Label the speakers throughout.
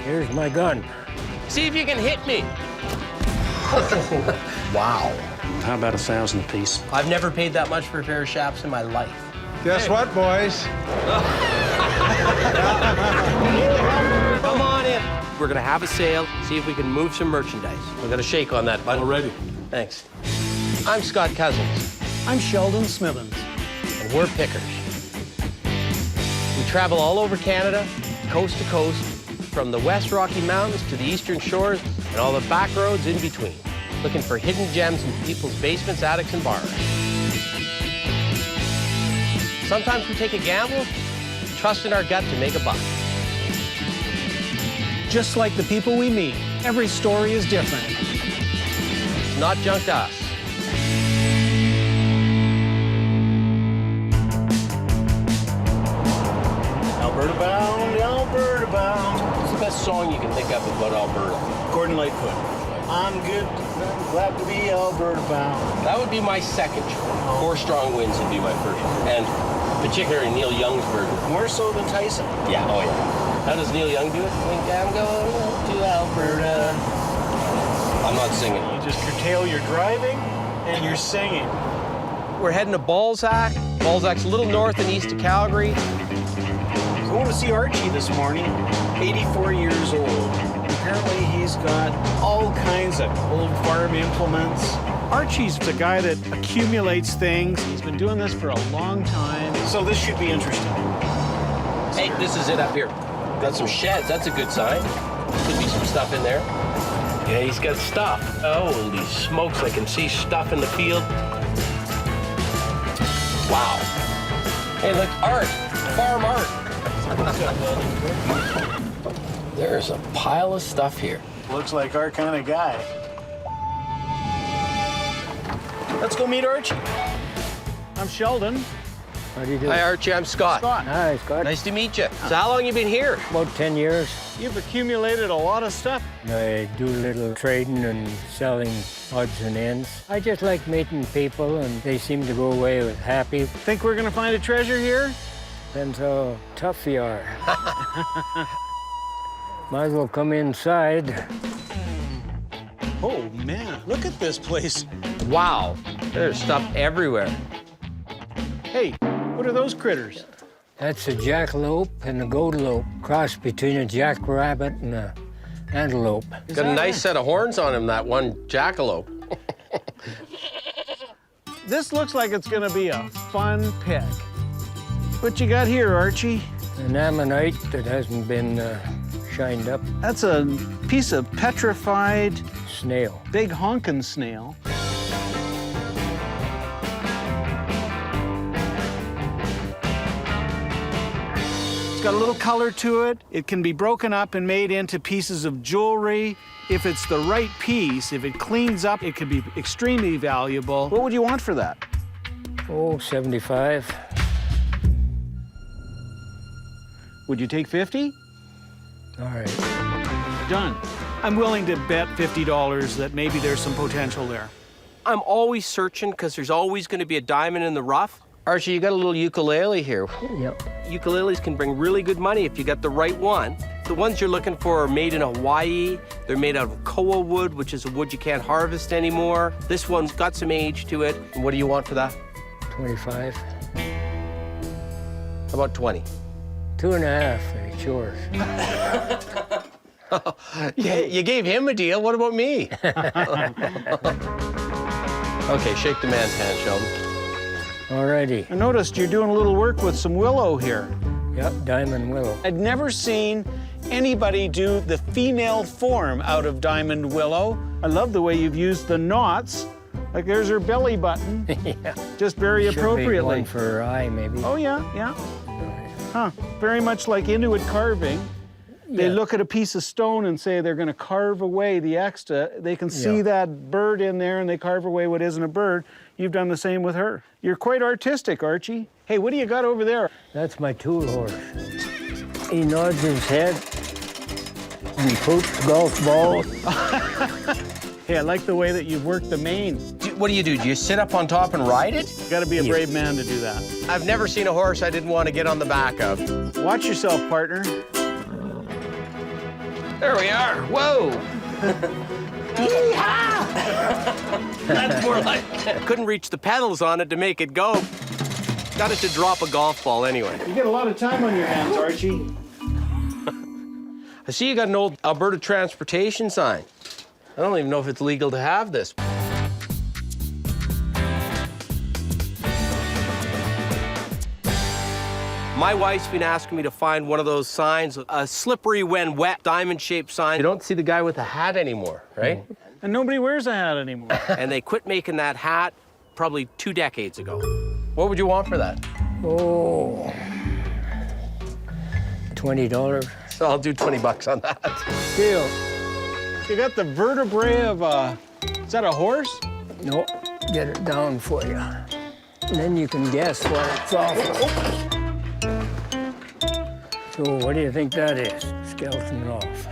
Speaker 1: Here's my gun.
Speaker 2: See if you can hit me.
Speaker 3: Wow.
Speaker 4: How about 1,000 apiece?
Speaker 2: I've never paid that much for a pair of chaps in my life.
Speaker 5: Guess what, boys?
Speaker 2: Come on in. We're gonna have a sale, see if we can move some merchandise. We're gonna shake on that button.
Speaker 4: Already.
Speaker 2: Thanks. I'm Scott Cozens,
Speaker 6: I'm Sheldon Smithens.
Speaker 2: and we're pickers. We travel all over Canada, coast to coast, from the West Rocky Mountains to the Eastern Shores and all the back roads in between, looking for hidden gems in people's basements, attics, and bars. Sometimes we take a gamble, trust in our gut to make a buck.
Speaker 6: Just like the people we meet, every story is different.
Speaker 2: It's not junk to us.
Speaker 7: Alberta bound, Alberta bound.
Speaker 2: What's the best song you can think of about Alberta?
Speaker 7: Gordon Lightfoot. I'm good, I'm glad to be Alberta bound.
Speaker 2: That would be my second choice. Four Strong Winds would be my first. And particularly Neil Young's version.
Speaker 7: More so than Tyson.
Speaker 2: Yeah, oh yeah. How does Neil Young do it? Think I'm going to Alberta. I'm not singing.
Speaker 7: You just curtail your driving and you're singing.
Speaker 2: We're heading to Balzac. Balzac's a little north and east of Calgary.
Speaker 7: Going to see Archie this morning, 84 years old. Apparently he's got all kinds of old farm implements.
Speaker 6: Archie's the guy that accumulates things. He's been doing this for a long time.
Speaker 7: So this should be interesting.
Speaker 2: Hey, this is it up here. Got some sheds. That's a good sign. Could be some stuff in there. Yeah, he's got stuff. Holy smokes, I can see stuff in the field. Wow. Hey, look, art. Farm art. There's a pile of stuff here.
Speaker 7: Looks like our kind of guy. Let's go meet Archie.
Speaker 6: I'm Sheldon.
Speaker 1: How do you do?
Speaker 2: Hi, Archie. I'm Scott.
Speaker 6: Scott,
Speaker 1: Hi, Scott.
Speaker 2: Nice to meet you. So how long you been here?
Speaker 1: About 10 years.
Speaker 6: you've accumulated a lot of stuff.
Speaker 1: I do a little trading and selling odds and ends. I just like meeting people, and they seem to go away with happy.
Speaker 6: Think we're gonna find a treasure here?
Speaker 1: Depends how tough you are. Might as well come inside.
Speaker 6: Oh man, look at this place.
Speaker 2: Wow. There's stuff everywhere.
Speaker 6: Hey, what are those critters?
Speaker 1: That's a jackalope and a goatalope, cross between a jackrabbit and a antelope.
Speaker 2: Got a nice set of horns on him, that one jackalope.
Speaker 6: This looks like it's gonna be a fun pick. What you got here, Archie?
Speaker 1: An ammonite that hasn't been shined up.
Speaker 6: That's a piece of petrified
Speaker 1: Snail.
Speaker 6: big honkin' snail. It's got a little color to it. It can be broken up and made into pieces of jewelry. If it's the right piece, if it cleans up, it could be extremely valuable. What would you want for that?
Speaker 1: Oh, 75.
Speaker 6: Would you take 50?
Speaker 1: All right.
Speaker 6: Done. I'm willing to bet $50 that maybe there's some potential there.
Speaker 2: I'm always searching because there's always going to be a diamond in the rough. Archie, you got a little ukulele here.
Speaker 1: Yep.
Speaker 2: Ukuleles can bring really good money if you got the right one. The ones you're looking for are made in Hawaii. They're made out of koa wood, which is a wood you can't harvest anymore. This one's got some age to it. And what do you want for that?
Speaker 1: 25.
Speaker 2: How about 20?
Speaker 1: 2.5. It's yours.
Speaker 2: Yeah, you gave him a deal. What about me? Okay, shake the man's hand, Sheldon.
Speaker 1: Alrighty.
Speaker 6: I noticed you're doing a little work with some willow here.
Speaker 1: Yep, diamond willow.
Speaker 6: I'd never seen anybody do the female form out of diamond willow. I love the way you've used the knots. Like there's her belly button,
Speaker 1: Yeah.
Speaker 6: just very
Speaker 1: Should be
Speaker 6: appropriately.
Speaker 1: one for her eye, maybe.
Speaker 6: Oh yeah, yeah. Huh, very much like Inuit carving. They
Speaker 1: Yeah.
Speaker 6: look at a piece of stone and say they're gonna carve away the extra. They can see
Speaker 1: Yeah.
Speaker 6: that bird in there and they carve away what isn't a bird. You've done the same with her. You're quite artistic, Archie. Hey, what do you got over there?
Speaker 1: That's my tool horse. He nods his head and poops golf balls.
Speaker 6: Hey, I like the way that you've worked the mane.
Speaker 2: What do? Do you sit up on top and ride it?
Speaker 6: You gotta be a brave man to do that.
Speaker 2: I've never seen a horse I didn't want to get on the back of.
Speaker 6: Watch yourself, partner.
Speaker 2: There we are. Whoa. That's more like couldn't reach the pedals on it to make it go. Got it to drop a golf ball anyway.
Speaker 6: You get a lot of time on your hands, Archie.
Speaker 2: I see you got an old Alberta transportation sign. I don't even know if it's legal to have this. My wife's been asking me to find one of those signs, a slippery when wet, diamond-shaped sign. You don't see the guy with the hat anymore, right?
Speaker 6: And nobody wears a hat anymore.
Speaker 2: And they quit making that hat probably 2 decades ago. What would you want for that?
Speaker 1: Oh, $20.
Speaker 2: So I'll do 20 bucks on that.
Speaker 1: Deal.
Speaker 6: You got the vertebrae of a, is that a horse?
Speaker 1: No, get it down for you. And then you can guess what it's off of. So what do you think that is? Skeleton off.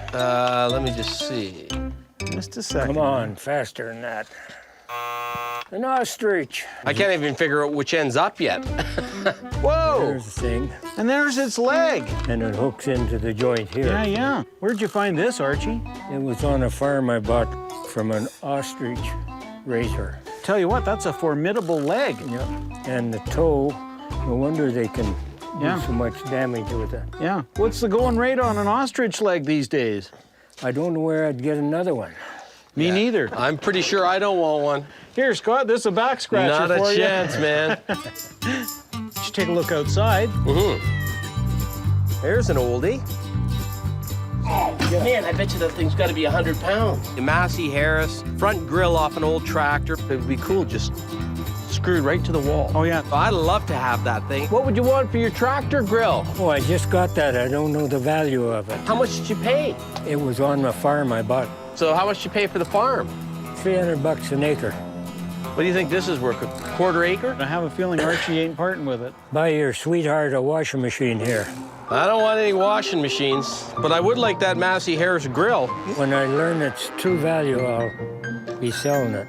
Speaker 2: Let me just see.
Speaker 6: Just a second.
Speaker 1: Come on, faster than that. An ostrich.
Speaker 2: I can't even figure out which end's up yet. Whoa!
Speaker 1: There's the thing.
Speaker 6: And there's its leg.
Speaker 1: And it hooks into the joint here.
Speaker 6: Yeah, yeah. Where'd you find this, Archie?
Speaker 1: It was on a farm I bought from an ostrich raiser.
Speaker 6: Tell you what, that's a formidable leg.
Speaker 1: Yeah. And the toe, no wonder they can
Speaker 6: Yeah.
Speaker 1: do so much damage with it.
Speaker 6: Yeah. What's the going rate on an ostrich leg these days?
Speaker 1: I don't know where I'd get another one.
Speaker 6: Me neither.
Speaker 2: I'm pretty sure I don't want one.
Speaker 6: Here, Scott, this is a back scratcher
Speaker 2: Not
Speaker 6: for
Speaker 2: a
Speaker 6: you.
Speaker 2: chance, man.
Speaker 6: Just take a look outside.
Speaker 2: There's an oldie. Man, I bet you that thing's got to be 100 pounds. A Massey Harris front grill off an old tractor. It would be cool, just screwed right to the wall.
Speaker 6: Oh, yeah.
Speaker 2: I'd love to have that thing. What would you want for your tractor grill?
Speaker 1: Oh, I just got that. I don't know the value of it.
Speaker 2: How much did you pay?
Speaker 1: It was on the farm I bought.
Speaker 2: So how much did you pay for the farm?
Speaker 1: $300 an acre.
Speaker 2: What do you think this is worth? A quarter acre?
Speaker 6: I have a feeling Archie ain't parting with it.
Speaker 1: Buy your sweetheart a washing machine here.
Speaker 2: I don't want any washing machines, but I would like that Massey Harris grill.
Speaker 1: When I learn its true value, I'll be selling it.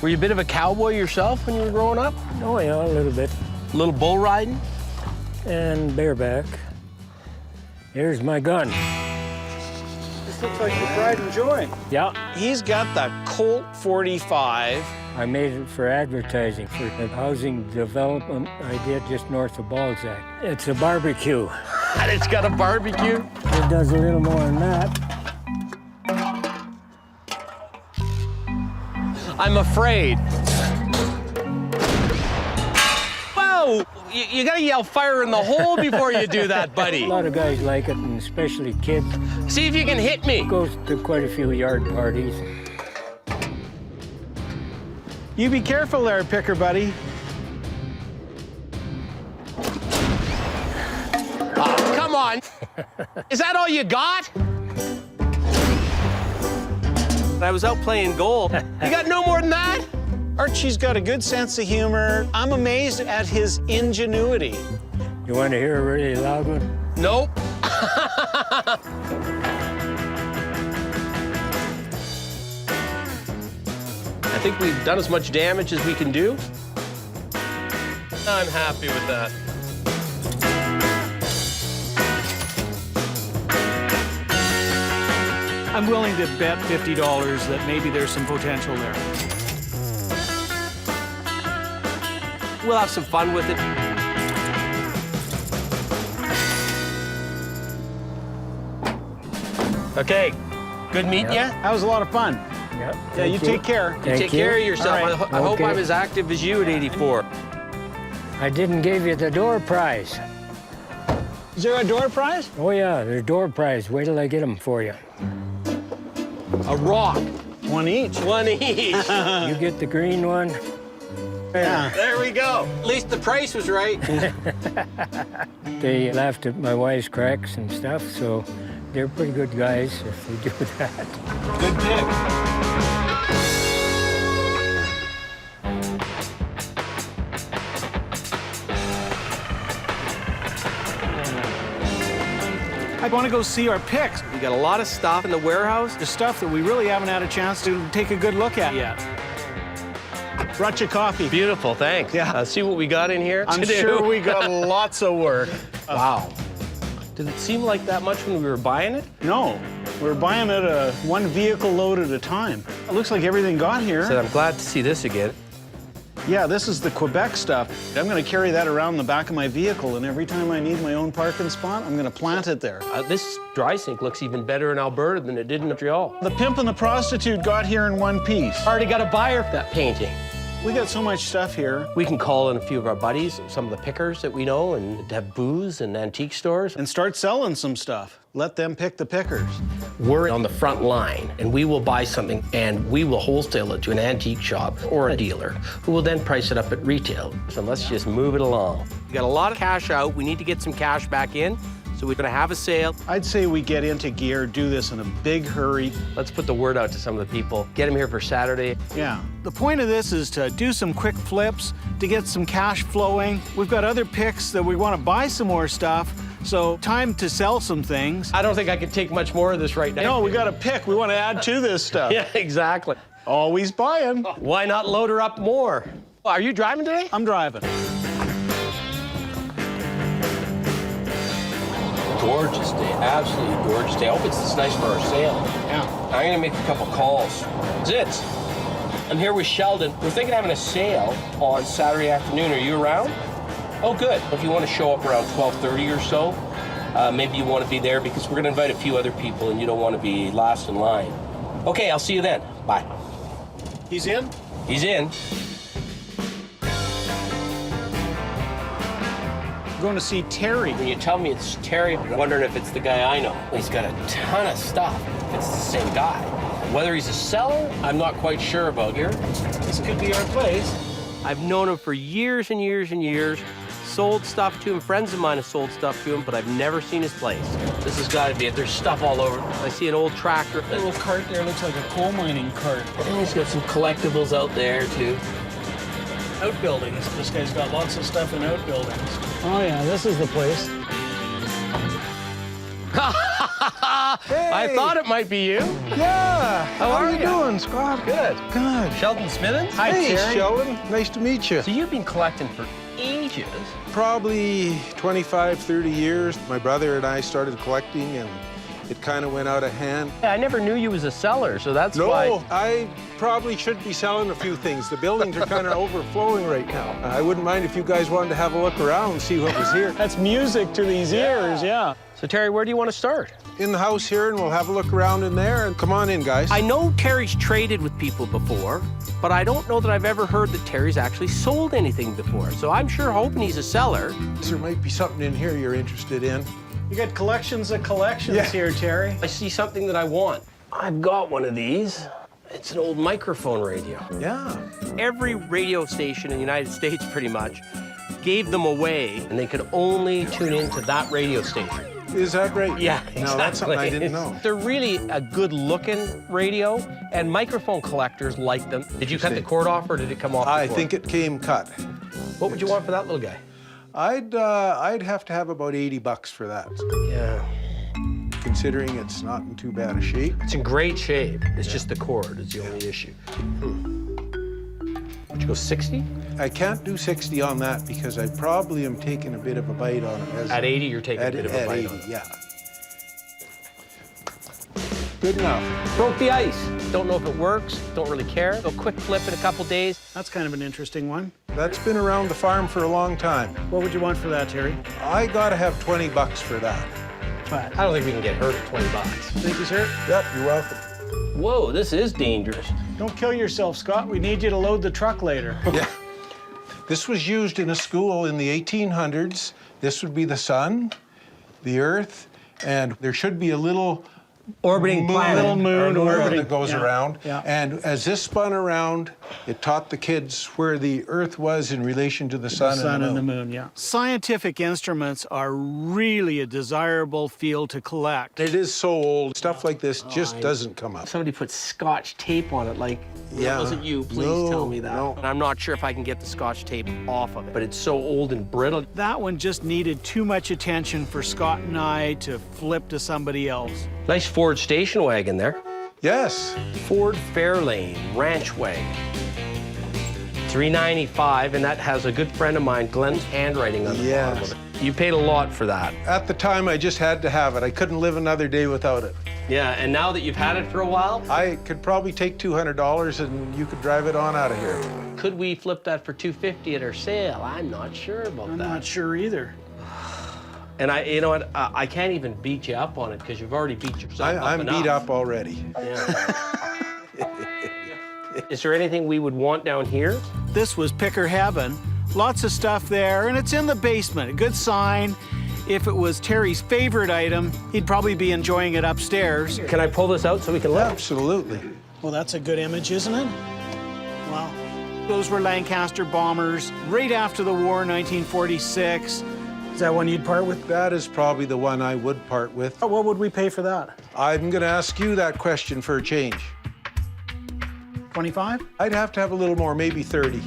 Speaker 2: Were you a bit of a cowboy yourself when you were growing up?
Speaker 1: Oh, yeah, a little bit.
Speaker 2: A little bull riding?
Speaker 1: And bareback. Here's my gun.
Speaker 6: This looks like your pride and joy.
Speaker 1: Yeah,
Speaker 6: He's got the Colt 45.
Speaker 1: I made it for advertising for the housing development I did just north of Balzac. It's a barbecue.
Speaker 2: And it's got a barbecue?
Speaker 1: It does a little more than that.
Speaker 2: I'm afraid. Whoa! You gotta yell fire in the hole before you do that, buddy.
Speaker 1: A lot of guys like it, and especially kids.
Speaker 2: See if you can hit me.
Speaker 1: Goes to quite a few yard parties.
Speaker 6: You be careful there, picker buddy.
Speaker 2: Oh, come on. Is that all you got? I was out playing goal. You got no more than that?
Speaker 6: Archie's got a good sense of humor. I'm amazed at his ingenuity.
Speaker 1: You want to hear a really loud one?
Speaker 2: Nope. I think we've done as much damage as we can do. I'm happy with that.
Speaker 6: I'm willing to bet $50 that maybe there's some potential there.
Speaker 2: We'll have some fun with it. Okay, good meeting you.
Speaker 6: That was a lot of fun.
Speaker 1: Yep.
Speaker 6: Yeah, you take care.
Speaker 1: Thank
Speaker 2: Take care of yourself.
Speaker 6: All right.
Speaker 2: I hope
Speaker 1: Okay.
Speaker 2: I'm as active as you at 84.
Speaker 1: I didn't give you the door prize.
Speaker 6: Is there a door prize?
Speaker 1: Oh, yeah, there's door prize. Wait till I get them for you.
Speaker 2: A rock.
Speaker 6: One each.
Speaker 2: One each.
Speaker 1: You get the green one.
Speaker 6: Yeah.
Speaker 2: There we go. At least the price was right.
Speaker 1: They laughed at my wife's cracks and stuff, so they're pretty good guys if they do that.
Speaker 2: Good pick.
Speaker 6: I want to go see our picks.
Speaker 2: We got a lot of stuff in the warehouse.
Speaker 6: The stuff that we really haven't had a chance to take a good look at yet. Brought you coffee.
Speaker 2: Beautiful, thanks.
Speaker 6: Yeah.
Speaker 2: See what we got in here
Speaker 6: I'm
Speaker 2: to do.
Speaker 6: sure we got lots of work.
Speaker 2: Wow. Did it seem like that much when we were buying it?
Speaker 6: No, we're buying it one vehicle load at a time. It looks like everything got here.
Speaker 2: So I'm glad to see this again.
Speaker 6: Yeah, this is the Quebec stuff. I'm going to carry that around the back of my vehicle, and every time I need my own parking spot, I'm going to plant it there.
Speaker 2: This dry sink looks even better in Alberta than it did in Montreal.
Speaker 6: The pimp and the prostitute got here in one piece.
Speaker 2: Already got a buyer for that painting.
Speaker 6: We got so much stuff here.
Speaker 2: We can call in a few of our buddies, some of the pickers that we know, and have booze and antique stores.
Speaker 6: And start selling some stuff. Let them pick the pickers.
Speaker 2: We're on the front line, and we will buy something, and we will wholesale it to an antique shop or a dealer, who will then price it up at retail. So let's just move it along. We got a lot of cash out. We need to get some cash back in, so we're gonna have a sale.
Speaker 6: I'd say we get into gear, do this in a big hurry.
Speaker 2: Let's put the word out to some of the people. Get them here for Saturday.
Speaker 6: Yeah. The point of this is to do some quick flips, to get some cash flowing. We've got other picks that we want to buy some more stuff, so time to sell some things.
Speaker 2: I don't think I can take much more of this right now.
Speaker 6: No, we got to pick. We want to add to this stuff.
Speaker 2: Yeah, exactly.
Speaker 6: Always buying.
Speaker 2: Why not load her up more? Are you driving today?
Speaker 6: I'm driving.
Speaker 2: Gorgeous day, absolutely gorgeous day. I hope it's nice for our sale.
Speaker 6: Yeah.
Speaker 2: I'm gonna make a couple calls. Zitz, I'm here with Sheldon. We're thinking of having a sale on Saturday afternoon. Are you around? Oh, good. If you want to show up around 12:30 or so, maybe you want to be there because we're gonna invite a few other people and you don't want to be last in line. Okay, I'll see you then. Bye.
Speaker 6: He's in?
Speaker 2: He's in.
Speaker 6: Going to see Terry.
Speaker 2: When you tell me it's Terry, I'm wondering if it's the guy I know. He's got a ton of stuff. If it's the same guy. Whether he's a seller, I'm not quite sure about here.
Speaker 6: This could be our place.
Speaker 2: I've known him for years and years and years. Sold stuff to him. Friends of mine have sold stuff to him, but I've never seen his place. This has got to be it. There's stuff all over. I see an old tractor.
Speaker 6: That little cart there looks like a coal mining cart.
Speaker 2: And he's got some collectibles out there, too.
Speaker 6: Outbuildings. This guy's got lots of stuff in outbuildings. Oh, yeah, this is the place.
Speaker 2: I thought it might be you.
Speaker 5: Yeah.
Speaker 2: How are
Speaker 5: you doing, Scott?
Speaker 2: Good.
Speaker 5: Good.
Speaker 2: Sheldon Smithens?
Speaker 6: Hi,
Speaker 5: Hey,
Speaker 6: Terry.
Speaker 5: Sheldon. Nice to meet you.
Speaker 2: So you've been collecting for ages.
Speaker 5: Probably 25, 30 years. My brother and I started collecting, and it kind of went out of hand.
Speaker 2: I never knew you was a seller, so that's why.
Speaker 5: No, I probably should be selling a few things. The buildings are kind of overflowing right now. I wouldn't mind if you guys wanted to have a look around and see what was here.
Speaker 6: That's music to these ears, yeah.
Speaker 2: So Terry, where do you want to start?
Speaker 5: In the house here, and we'll have a look around in there. And come on in, guys.
Speaker 2: I know Terry's traded with people before, but I don't know that I've ever heard that Terry's actually sold anything before. So I'm sure hoping he's a seller.
Speaker 5: There might be something in here you're interested in.
Speaker 6: You got collections of collections here, Terry.
Speaker 2: I see something that I want. I've got one of these. It's an old microphone radio.
Speaker 5: Yeah.
Speaker 2: Every radio station in the United States, pretty much, gave them away, and they could only tune into that radio station.
Speaker 5: Is that right?
Speaker 2: Yeah, exactly.
Speaker 5: No, that's something I didn't know.
Speaker 2: They're really a good-looking radio, and microphone collectors like them. Did you cut the cord off, or did it come off?
Speaker 5: I think it came cut.
Speaker 2: What would you want for that little guy?
Speaker 5: I'd have to have about 80 bucks for that,
Speaker 2: Yeah.
Speaker 5: considering it's not in too bad a shape.
Speaker 2: It's in great shape. It's just the cord is the only issue. Would you go 60?
Speaker 5: I can't do 60 on that because I probably am taking a bit of a bite on it.
Speaker 2: At 80, you're taking a bit of a bite on it.
Speaker 5: Yeah. Good enough.
Speaker 2: Broke the ice. Don't know if it works. Don't really care. A quick flip in a couple days.
Speaker 6: That's kind of an interesting one.
Speaker 5: That's been around the farm for a long time.
Speaker 6: What would you want for that, Terry?
Speaker 5: I gotta have 20 bucks for that.
Speaker 6: What?
Speaker 2: I don't think we can get hurt for 20 bucks.
Speaker 6: Thank you, sir.
Speaker 5: Yep, you're welcome.
Speaker 2: Whoa, this is dangerous.
Speaker 6: Don't kill yourself, Scott. We need you to load the truck later.
Speaker 5: Yeah. This was used in a school in the 1800s. This would be the sun, the earth, and there should be a little
Speaker 2: Orbiting planet.
Speaker 6: Little moon orbiting.
Speaker 5: that goes around.
Speaker 6: Yeah.
Speaker 5: And as this spun around, it taught the kids where the earth was in relation to the sun,
Speaker 6: And the moon, yeah. Scientific instruments are really a desirable field to collect.
Speaker 5: It is so old. Stuff like this just doesn't come up.
Speaker 2: Somebody put Scotch tape on it, like,
Speaker 5: Yeah.
Speaker 2: that wasn't you, please
Speaker 5: No,
Speaker 2: tell me that.
Speaker 5: no.
Speaker 2: And I'm not sure if I can get the Scotch tape off of it, but it's so old and brittle.
Speaker 6: That one just needed too much attention for Scott and I to flip to somebody else.
Speaker 2: Nice Ford station wagon there.
Speaker 5: Yes.
Speaker 2: Ford Fairlane Ranch Wagon. $395, and that has a good friend of mine, Glenn's handwriting on the bottom of it. You paid a lot for that.
Speaker 5: At the time, I just had to have it. I couldn't live another day without it.
Speaker 2: Yeah, and now that you've had it for a while,
Speaker 5: I could probably take $200 and you could drive it on out of here.
Speaker 2: could we flip that for $250 at our sale? I'm not sure about
Speaker 6: I'm
Speaker 2: that.
Speaker 6: not sure either.
Speaker 2: And you know what? I can't even beat you up on it because you've already beat yourself up
Speaker 5: I'm
Speaker 2: enough.
Speaker 5: beat up already.
Speaker 2: Yeah. Is there anything we would want down here?
Speaker 6: This was picker heaven. Lots of stuff there, and it's in the basement. A good sign. If it was Terry's favorite item, he'd probably be enjoying it upstairs.
Speaker 2: Can I pull this out so we can look?
Speaker 5: Absolutely.
Speaker 6: Well, that's a good image, isn't it? Wow. Those were Lancaster bombers right after the war, 1946. Is that one you'd part with?
Speaker 5: That is probably the one I would part with.
Speaker 6: What would we pay for that?
Speaker 5: I'm going to ask you that question for a change.
Speaker 6: 25?
Speaker 5: I'd have to have a little more, maybe 30.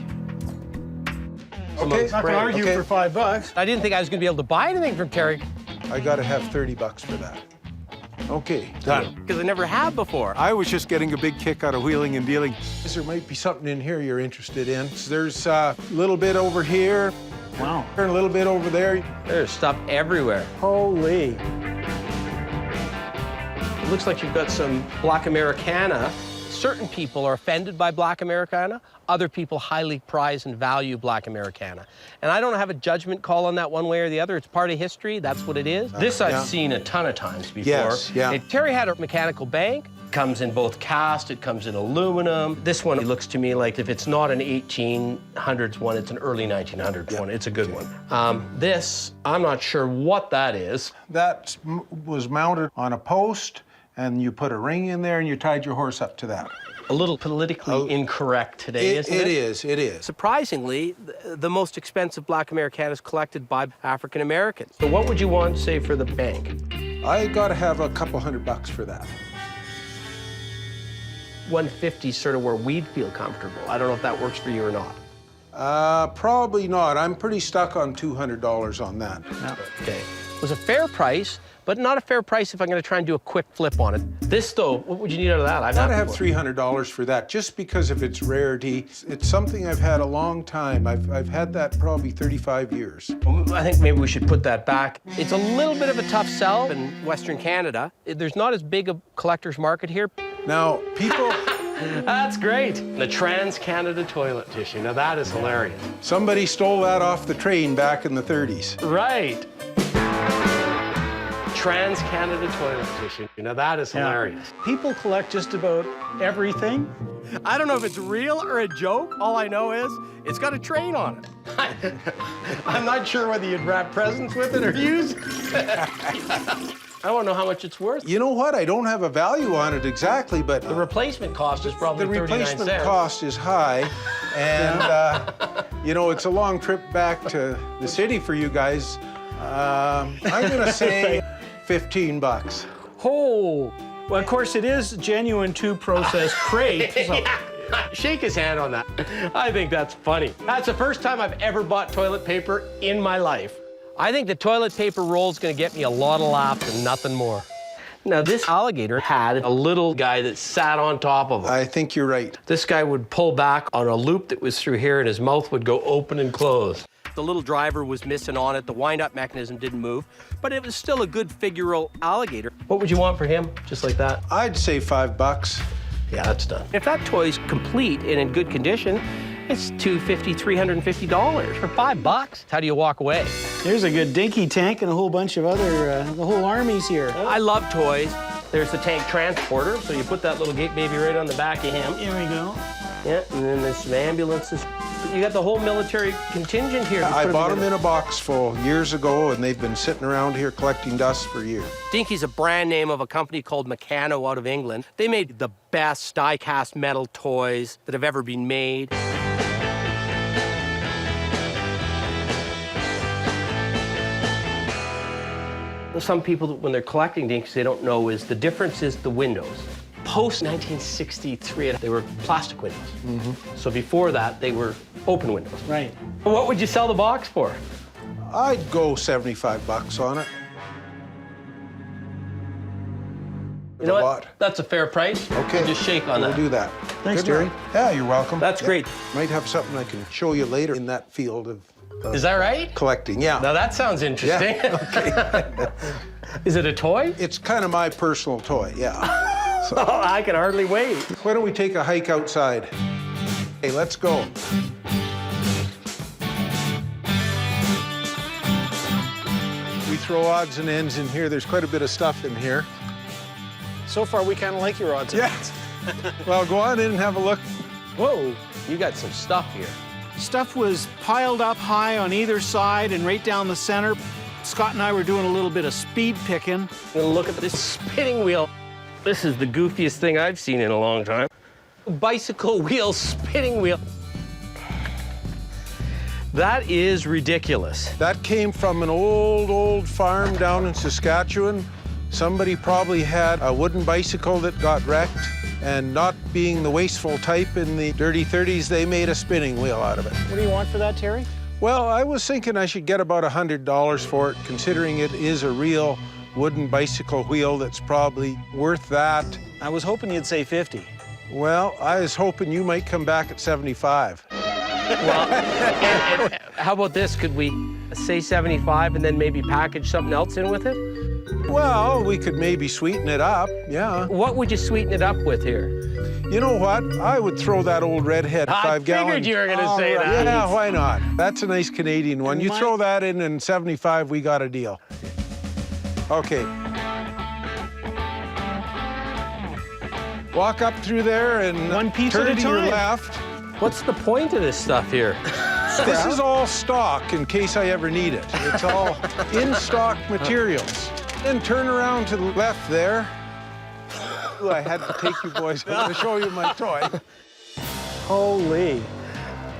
Speaker 5: Okay.
Speaker 6: Not gonna argue
Speaker 5: Okay.
Speaker 6: for $5.
Speaker 2: I didn't think I was going to be able to buy anything from Terry
Speaker 5: I got to have $30 for that. Okay, done.
Speaker 2: because I never have before.
Speaker 5: I was just getting a big kick out of wheeling and dealing. There might be something in here you're interested in. There's a little bit over here.
Speaker 6: Wow.
Speaker 5: And a little bit over there.
Speaker 2: There's stuff everywhere.
Speaker 6: Holy.
Speaker 2: It looks like you've got some Black Americana. Certain people are offended by Black Americana. Other people highly prize and value Black Americana. And I don't have a judgment call on that one way or the other. It's part of history. That's what it is. This I've
Speaker 5: yeah.
Speaker 2: seen a ton of times before.
Speaker 5: Yes, yeah.
Speaker 2: And Terry had a mechanical bank. Comes in both cast, it comes in aluminum. This one looks to me like if it's not an 1800s one, it's an early 1900s one. It's a good one. This, I'm not sure what that is.
Speaker 5: That was mounted on a post, and you put a ring in there, and you tied your horse up to that.
Speaker 2: A little politically incorrect today, isn't it?
Speaker 5: It is.
Speaker 2: Surprisingly, the most expensive Black Americana is collected by African Americans. So what would you want, say, for the bank?
Speaker 5: I got to have a couple $100 for that.
Speaker 2: 150 is sort of where we'd feel comfortable. I don't know if that works for you or not.
Speaker 5: Probably not. I'm pretty stuck on $200 on that.
Speaker 2: Okay. It was a fair price, but not a fair price if I'm going to try and do a quick flip on it. This, though, what would you need out of that?
Speaker 5: I've got to have $300 for that, just because of its rarity. It's something I've had a long time. I've had that probably 35 years.
Speaker 2: I think maybe we should put that back. It's a little bit of a tough sell in Western Canada. There's not as big a collector's market here.
Speaker 5: Now, people...
Speaker 2: That's great. The Trans-Canada toilet tissue. Now, that is hilarious.
Speaker 5: Somebody stole that off the train back in the 30s.
Speaker 2: Right. Trans-Canada toilet tissue. Now, that is hilarious.
Speaker 6: People collect just about everything.
Speaker 2: I don't know if it's real or a joke. All I know is it's got a train on it. I'm not sure whether you'd wrap presents with it or use it. I don't know how much it's worth.
Speaker 5: You know what? I don't have a value on it exactly, but...
Speaker 2: The replacement cost is probably
Speaker 5: The
Speaker 2: 39
Speaker 5: replacement
Speaker 2: cents.
Speaker 5: cost is high, and, you know, it's a long trip back to the city for you guys. I'm gonna say 15 bucks.
Speaker 6: Oh, well, of course, it is genuine two-process crepe. So.
Speaker 2: Shake his hand on that. I think that's funny. That's the first time I've ever bought toilet paper in my life. I think the toilet paper roll is going to get me a lot of laughs and nothing more. Now, this alligator had a little guy that sat on top of him.
Speaker 5: I think you're right.
Speaker 2: This guy would pull back on a loop that was through here, and his mouth would go open and close. The little driver was missing on it. The wind-up mechanism didn't move, but it was still a good figural alligator. What would you want for him, just like that?
Speaker 5: I'd say $5.
Speaker 2: Yeah, that's done. If that toy's complete and in good condition, it's $250, $350 for $5. How do you walk away?
Speaker 6: There's a good dinky tank and a whole bunch of other, the whole army's here.
Speaker 2: I love toys. There's the tank transporter, so you put that little gate baby right on the back of him.
Speaker 6: Here we go.
Speaker 2: Yeah, and then there's some ambulances. You got the whole military contingent here.
Speaker 5: I bought them in a box full years ago, and they've been sitting around here collecting dust for years.
Speaker 2: Dinky's a brand name of a company called Meccano out of England. They made the best die-cast metal toys that have ever been made. Some people, when they're collecting dinkies, they don't know is the difference is the windows. Post-1963, they were plastic windows. Mm-hmm. So before that, they were open windows.
Speaker 6: Right.
Speaker 2: What would you sell the box for?
Speaker 5: I'd go $75 on it.
Speaker 2: You know
Speaker 5: A
Speaker 2: what?
Speaker 5: lot.
Speaker 2: That's a fair price.
Speaker 5: Okay.
Speaker 2: Just shake on
Speaker 5: We'll
Speaker 2: that.
Speaker 5: do that.
Speaker 6: Thanks,
Speaker 5: Good,
Speaker 6: Terry.
Speaker 5: Yeah, you're welcome.
Speaker 2: That's great.
Speaker 5: Might have something I can show you later in that field of
Speaker 2: Is that right?
Speaker 5: collecting, yeah.
Speaker 2: Now that sounds interesting.
Speaker 5: Yeah, okay.
Speaker 2: Is it a toy?
Speaker 5: It's kind of my personal toy, yeah.
Speaker 2: Oh, I can hardly wait.
Speaker 5: Why don't we take a hike outside? Hey, let's go. We throw odds and ends in here. There's quite a bit of stuff in here.
Speaker 6: So far, we kind of like your odds and ends.
Speaker 5: Well, go on in and have a look.
Speaker 2: Whoa, you got some stuff here.
Speaker 6: Stuff was piled up high on either side and right down the center. Scott and I were doing a little bit of speed picking.
Speaker 2: And look at this spinning wheel. This is the goofiest thing I've seen in a long time. Bicycle wheel, spinning wheel. That is ridiculous.
Speaker 5: That came from an old farm down in Saskatchewan. Somebody probably had a wooden bicycle that got wrecked, and not being the wasteful type in the dirty 30s, they made a spinning wheel out of it.
Speaker 6: What do you want for that, Terry?
Speaker 5: Well, I was thinking I should get about $100 for it, considering it is a real wooden bicycle wheel that's probably worth that.
Speaker 6: I was hoping you'd say 50.
Speaker 5: Well, I was hoping you might come back at 75.
Speaker 2: Well, and how about this? Could we say 75 and then maybe package something else in with it?
Speaker 5: Well, we could maybe sweeten it up, yeah.
Speaker 2: What would you sweeten it up with here?
Speaker 5: You know what? I would throw that old redhead 5-gallon.
Speaker 2: I figured you were going to say that.
Speaker 5: Yeah, why not? That's a nice Canadian one. You throw that in and 75, we got a deal. Okay. Walk up through there and
Speaker 6: One piece
Speaker 5: turn
Speaker 6: at a
Speaker 5: to your
Speaker 6: time.
Speaker 5: left.
Speaker 2: What's the point of this stuff here?
Speaker 5: This is all stock in case I ever need it. It's all in-stock materials. Then turn around to the left there. Ooh, I had to take you boys to show you my toy.
Speaker 6: Holy.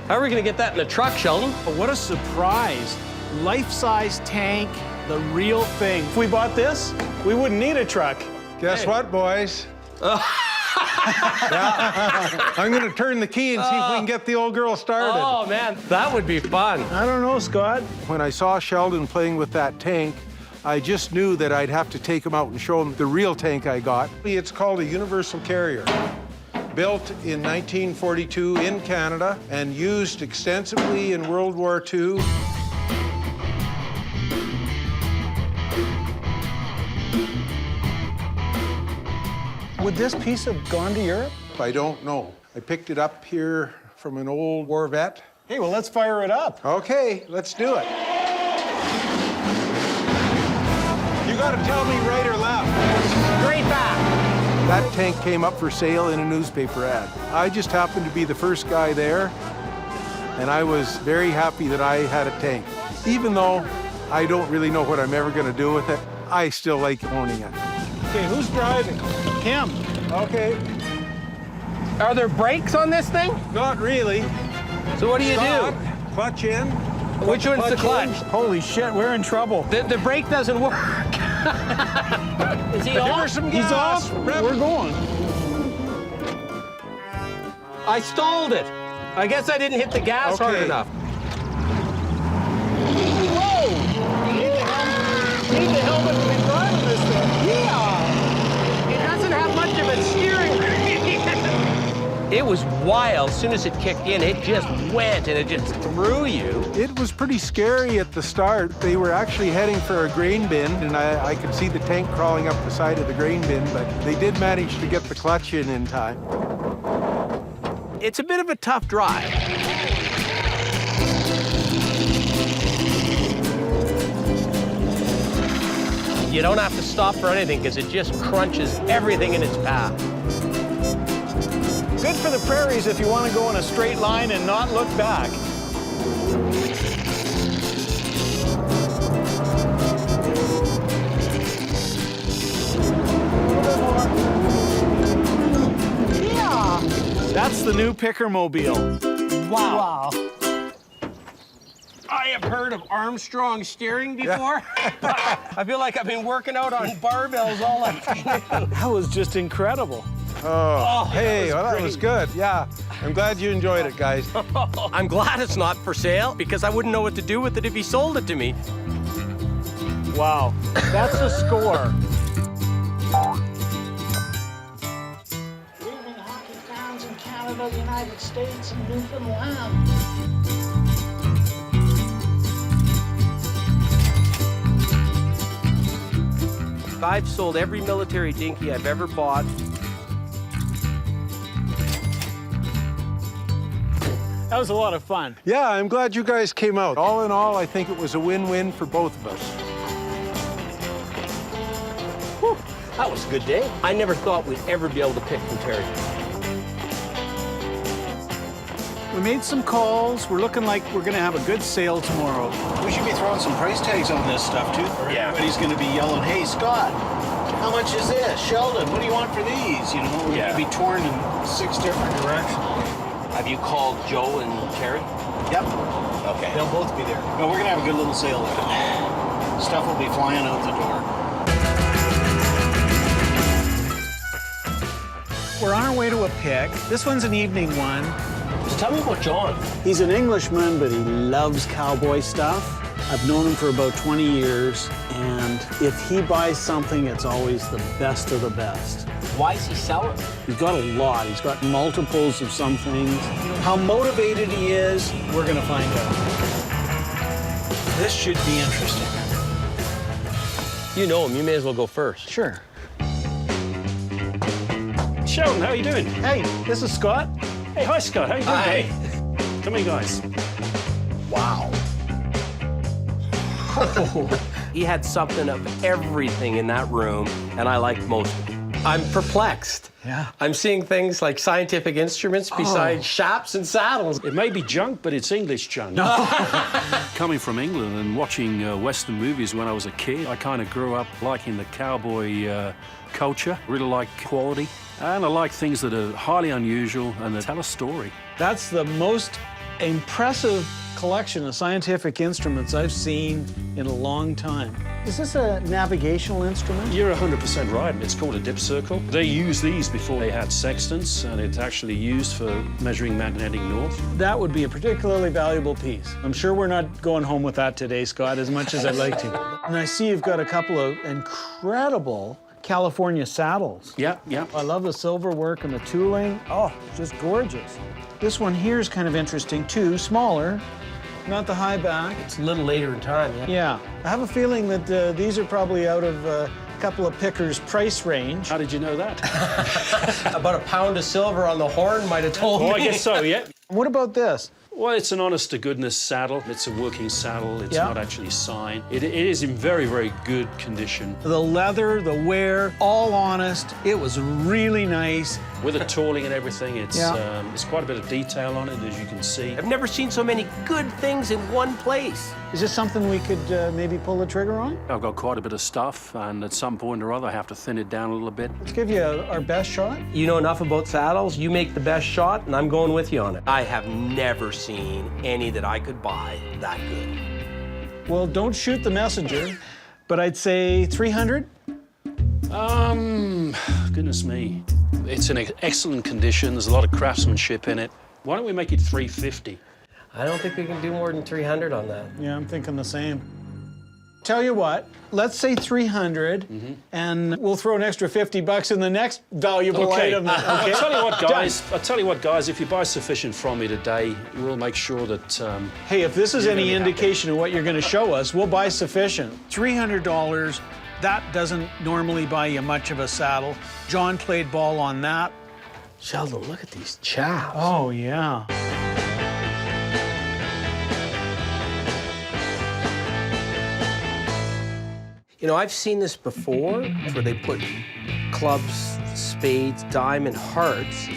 Speaker 2: How are we going to get that in the truck, Sheldon?
Speaker 6: What a surprise. Life-size tank, the real thing. If we bought this, we wouldn't need a truck.
Speaker 5: Guess what, boys? Yeah. I'm going to turn the key and see if we can get the old girl started.
Speaker 2: Oh, man, that would be fun.
Speaker 6: I don't know, Scott.
Speaker 5: When I saw Sheldon playing with that tank, I just knew that I'd have to take him out and show him the real tank I got. It's called a universal carrier. Built in 1942 in Canada and used extensively in World War II.
Speaker 6: Would this piece have gone to Europe?
Speaker 5: I don't know. I picked it up here from an old war vet.
Speaker 6: Hey, well, let's fire it up.
Speaker 5: Okay, let's do it. You gotta tell me right or left.
Speaker 2: Straight back.
Speaker 5: That tank came up for sale in a newspaper ad. I just happened to be the first guy there, and I was very happy that I had a tank. Even though I don't really know what I'm ever gonna do with it, I still like owning it.
Speaker 6: Okay, who's driving? Him.
Speaker 5: Okay,
Speaker 2: Are there brakes on this thing?
Speaker 5: not really.
Speaker 2: So what do you
Speaker 5: Stop, clutch in.
Speaker 2: do? Which one's the clutch?
Speaker 5: in.
Speaker 6: Holy shit, we're in trouble.
Speaker 2: The brake doesn't work. Is he
Speaker 5: Give her
Speaker 2: off?
Speaker 5: some
Speaker 6: He's
Speaker 5: gas.
Speaker 6: off.
Speaker 5: Rev-
Speaker 6: We're going.
Speaker 2: I stalled it. I guess I didn't hit the gas hard
Speaker 5: Okay.
Speaker 2: enough.
Speaker 6: Whoa! You need the helmet to be driving this thing.
Speaker 2: Yeah. It doesn't have much of a steering wheel. It was wild. As soon as it kicked in, it just went and it just threw you.
Speaker 5: It was pretty scary at the start. They were actually heading for a grain bin, and I could see the tank crawling up the side of the grain bin, but they did manage to get the clutch in time.
Speaker 2: It's a bit of a tough drive. You don't have to stop for anything because it just crunches everything in its path.
Speaker 6: Good for the prairies if you want to go in a straight line and not look back. Yeah! That's the new Pickermobile.
Speaker 2: Wow. I have heard of Armstrong steering before. I feel like I've been working out on barbells all afternoon.
Speaker 6: That was just incredible.
Speaker 5: Oh, hey,
Speaker 2: that was
Speaker 5: well, that was
Speaker 2: great.
Speaker 5: good. Yeah, I'm glad you enjoyed it, guys.
Speaker 2: I'm glad it's not for sale because I wouldn't know what to do with it if he sold it to me.
Speaker 6: Wow, that's a score.
Speaker 3: Leaving hockey towns in Canada, the United States, and Newfoundland.
Speaker 2: I've sold every military dinky I've ever bought.
Speaker 6: That was a lot of fun.
Speaker 5: Yeah, I'm glad you guys came out. All in all, I think it was a win-win for both of us.
Speaker 2: Whew, that was a good day. I never thought we'd ever be able to pick from Terry.
Speaker 6: We made some calls. We're looking like we're gonna have a good sale tomorrow.
Speaker 7: We should be throwing some price tags on this stuff, too. Or everybody's going to be yelling, hey, Scott, how much is this? Sheldon, what do you want for these? You know, we're going to be torn in 6 different directions.
Speaker 2: Have you called Joe and Terry?
Speaker 7: Yep.
Speaker 2: Okay.
Speaker 7: They'll both be there. No, we're going to have a good little sale there. Stuff will be flying out the door.
Speaker 6: We're on our way to a pick. This one's an evening one.
Speaker 2: So tell me about John.
Speaker 6: He's an Englishman, but he loves cowboy stuff. I've known him for about 20 years, and if he buys something, it's always the best of the best.
Speaker 2: Why is he selling?
Speaker 6: He's got a lot. He's got multiples of some things. How motivated he is, we're gonna find out.
Speaker 7: This should be interesting.
Speaker 2: You know him. You may as well go first.
Speaker 6: Sure.
Speaker 4: Sheldon, how are you doing?
Speaker 6: Hey, this is Scott.
Speaker 4: Hey, hi, Scott. How you doing?
Speaker 2: Hi.
Speaker 4: Hey? Come here, guys.
Speaker 2: Wow. He had something of everything in that room, and I liked most of it. I'm perplexed.
Speaker 6: Yeah.
Speaker 2: I'm seeing things like scientific instruments besides shops and saddles.
Speaker 4: It may be junk, but it's English junk. Coming from England and watching Western movies when I was a kid, I kind of grew up liking the cowboy culture. Really like quality. And I like things that are highly unusual and that tell a story.
Speaker 6: That's the most impressive collection of scientific instruments I've seen in a long time. Is this a navigational instrument?
Speaker 4: You're 100% right. It's called a dip circle. They used these before they had sextants, and it's actually used for measuring magnetic north.
Speaker 6: That would be a particularly valuable piece. I'm sure we're not going home with that today, Scott, as much as I'd like to. And I see you've got a couple of incredible California saddles.
Speaker 4: Yeah, yeah.
Speaker 6: I love the silver work and the tooling. Oh, just gorgeous. This one here is kind of interesting too, smaller, not the high back.
Speaker 2: It's a little later in time, yeah.
Speaker 6: Yeah, I have a feeling that these are probably out of a couple of pickers' price range.
Speaker 4: How did you know that?
Speaker 2: About a pound of silver on the horn might have told me.
Speaker 4: Oh, I guess so, yeah.
Speaker 6: What about this?
Speaker 4: Well, it's an honest-to-goodness saddle. It's a working saddle. It's not actually signed. It is in very, very good condition.
Speaker 6: The leather, the wear, all honest. It was really nice.
Speaker 4: With the tooling and everything, it's quite a bit of detail on it, as you can see.
Speaker 2: I've never seen so many good things in one place.
Speaker 6: Is this something we could maybe pull the trigger on?
Speaker 4: I've got quite a bit of stuff, and at some point or other, I have to thin it down a little bit.
Speaker 6: Let's give you our best shot.
Speaker 2: You know enough about saddles, you make the best shot, and I'm going with you on it. I have never seen any that I could buy that good.
Speaker 6: Well, don't shoot the messenger, but I'd say 300?
Speaker 4: Goodness me. It's in excellent condition. There's a lot of craftsmanship in it. Why don't we make it 350?
Speaker 2: I don't think we can do more than 300 on that.
Speaker 6: Yeah, I'm thinking the same. Tell you what, let's say 300, and we'll throw an extra 50 bucks in the next valuable item. Okay?
Speaker 4: I'll tell you what, guys, if you buy sufficient from me today, we'll make sure that...
Speaker 6: Hey, if this is any indication of what you're going to show us, we'll buy sufficient. $300, that doesn't normally buy you much of a saddle. John played ball on that.
Speaker 2: Sheldon, look at these chaps.
Speaker 6: Oh, yeah.
Speaker 2: You know, I've seen this before, where they put clubs, spades, diamond, hearts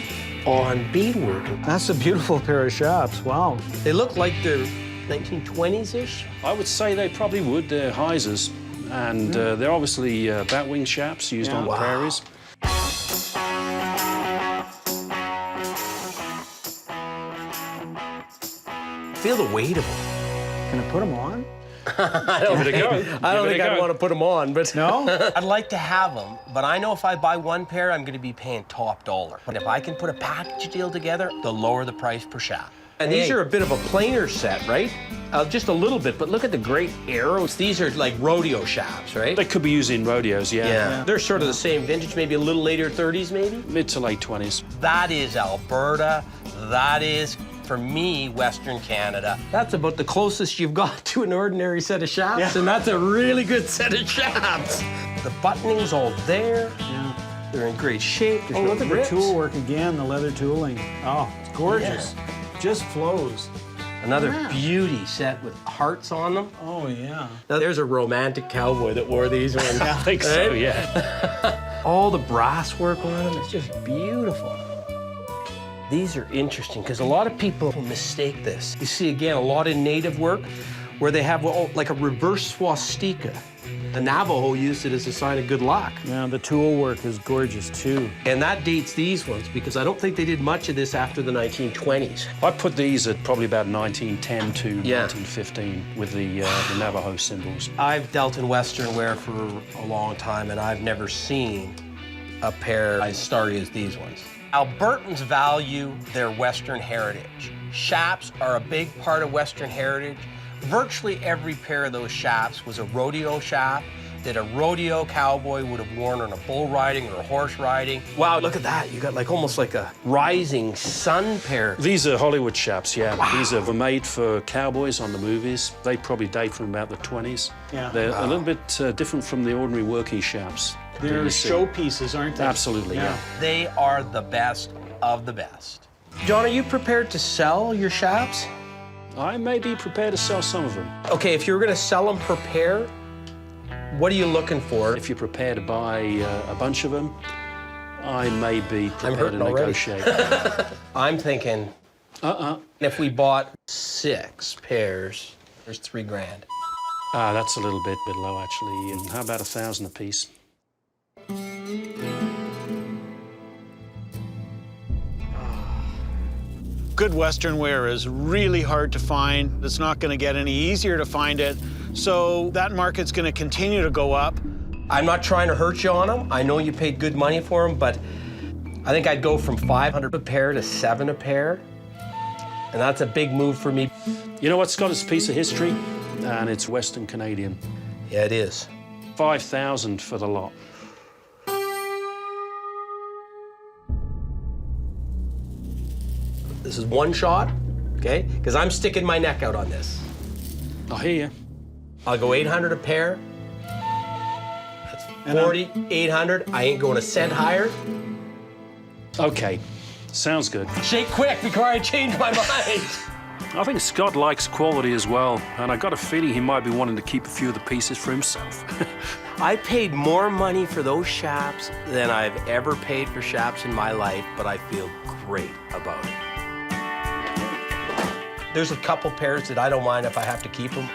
Speaker 2: on beadwork.
Speaker 6: That's a beautiful pair of shops. Wow.
Speaker 2: They look like they're 1920s-ish.
Speaker 4: I would say they probably would. They're Heisers, and they're obviously batwing chaps used on the prairies.
Speaker 2: Feel the weight of them.
Speaker 6: Can I put them on?
Speaker 2: I don't think I'd want to put them on, but
Speaker 6: No?
Speaker 2: I'd like to have them, but I know if I buy one pair, I'm going to be paying top dollar. But if I can put a package deal together, they'll lower the price per shaft. And these are a bit of a plainer set, right? Just a little bit, but look at the great arrows. These are like rodeo shafts, right?
Speaker 4: They could be used in rodeos,
Speaker 2: Yeah. They're sort of the same vintage, maybe a little later 30s, maybe?
Speaker 4: Mid to late 20s.
Speaker 2: That is Alberta. That is, for me, Western Canada. That's about the closest you've got to an ordinary set of shafts, and that's a really good set of shafts. The buttoning's all there.
Speaker 6: Yeah.
Speaker 2: They're in great shape. There's
Speaker 6: Oh,
Speaker 2: no
Speaker 6: look at the
Speaker 2: rips.
Speaker 6: tool work again, the leather tooling. Oh, it's gorgeous. Just flows.
Speaker 2: Another beauty set with hearts on them.
Speaker 6: Oh, yeah.
Speaker 2: Now, there's a romantic cowboy that wore these ones.
Speaker 4: I think so, yeah.
Speaker 2: All the brass work on them, it's just beautiful. These are interesting because a lot of people mistake this. You see, again, a lot of native work where they have like a reverse swastika. The Navajo used it as a sign of good luck.
Speaker 6: Yeah, the tool work is gorgeous, too.
Speaker 2: And that dates these ones because I don't think they did much of this after the 1920s.
Speaker 4: I put these at probably about 1910 to
Speaker 2: Yeah.
Speaker 4: 1915 with the Navajo symbols.
Speaker 2: I've dealt in Western wear for a long time, and I've never seen a pair as starry as these ones. Albertans value their Western heritage. Chaps are a big part of Western heritage. Virtually every pair of those chaps was a rodeo chap that a rodeo cowboy would have worn on a bull riding or a horse riding. Wow, look at that. You got like almost like a rising sun pair.
Speaker 4: These are Hollywood chaps, yeah. Wow. These are made for cowboys on the movies. They probably date from about the 20s.
Speaker 6: Yeah.
Speaker 4: They're a little bit different from the ordinary working chaps.
Speaker 6: They're showpieces, aren't they?
Speaker 4: Absolutely, yeah.
Speaker 2: They are the best of the best. John, are you prepared to sell your chaps?
Speaker 4: I may be prepared to sell some of them.
Speaker 2: Okay, if you were going to sell them per pair, what are you looking for?
Speaker 4: If you're prepared to buy a bunch of them, I may be prepared to
Speaker 2: hurting already.
Speaker 4: negotiate.
Speaker 2: I'm thinking, if we bought 6 pairs, there's $3,000.
Speaker 4: That's a little bit low, actually. And how about 1,000 apiece?
Speaker 6: Good Western wear is really hard to find. It's not going to get any easier to find it. So that market's going to continue to go up.
Speaker 2: I'm not trying to hurt you on them. I know you paid good money for them, but I think I'd go from $500 a pair to $7 a pair. And that's a big move for me.
Speaker 4: You know what's got its piece of history? And it's Western Canadian.
Speaker 2: Yeah, it is.
Speaker 4: 5,000 for the lot.
Speaker 2: This is one shot, okay? Because I'm sticking my neck out on this.
Speaker 4: I hear you.
Speaker 2: I'll go 800 a pair. That's 40, 800. I ain't going a cent higher.
Speaker 4: Okay, sounds good.
Speaker 2: Shake quick before I change my mind.
Speaker 4: I think Scott likes quality as well, and I got a feeling he might be wanting to keep a few of the pieces for himself.
Speaker 2: I paid more money for those chaps than I've ever paid for chaps in my life, but I feel great about it. There's a couple pairs that I don't mind if I have to keep them.